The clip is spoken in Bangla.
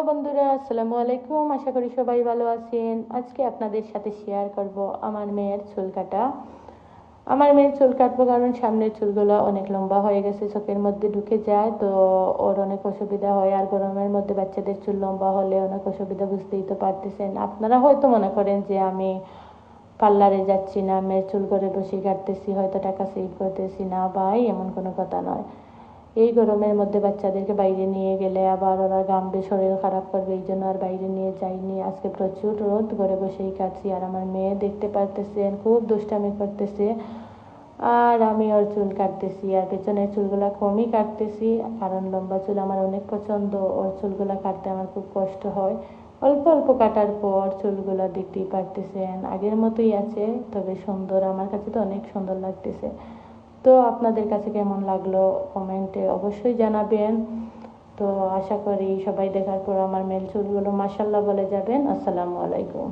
বন্ধুরা, আসসালামু আলাইকুম। আশা করি সবাই ভালো আছেন। আজকে আপনাদের সাথে শেয়ার করব আমার মেয়ের চুল কাটা। আমার মেয়ের চুল কাটবো কারণ সামনের চুলগুলো অনেক লম্বা হয়ে গেছে, চোখের মধ্যে ঢুকে যায়, তো ওর অনেক অসুবিধা হয়। আর গরমের মধ্যে বাচ্চাদের চুল লম্বা হলে অনেক অসুবিধা, বুঝতেই তো পারতেছেন। আপনারা হয়তো মনে করেন যে আমি পার্লারে যাচ্ছি না, মেয়ের চুল করে বসে কাটতেছি, হয়তো টাকা সেভ করতেছি। না ভাই, এমন কোনো কথা নয়। এই গরমের মধ্যে বাচ্চাদেরকে বাইরে নিয়ে গেলে আবার ওরা ঘামবে, শরীর খারাপ করবে, এই জন্য আর বাইরে নিয়ে যাইনি। আজকে প্রচুর রোদ, ঘরে বসেই কাটছি। আর আমার মেয়ে দেখতে পারতেছেন খুব দুষ্টামি করতেছে, আর আমি ওর চুল কাটতেছি। আর পেছনের চুলগুলা কমই কাটতেছি, কারণ লম্বা চুল আমার অনেক পছন্দ। ওর চুলগুলা কাটতে আমার খুব কষ্ট হয়। অল্প অল্প কাটার পর চুলগুলা দেখতেই পারতেছেন আগের মতোই আছে, তবে সুন্দর। আমার কাছে তো অনেক সুন্দর লাগতেছে। তো আপনাদের কাছে কেমন লাগলো কমেন্টে অবশ্যই জানাবেন। তো আশা করি সবাই দেখার পর আমার মেল চুলগুলো মাশাল্লাহ বলে যাবেন। আসসালামু আলাইকুম।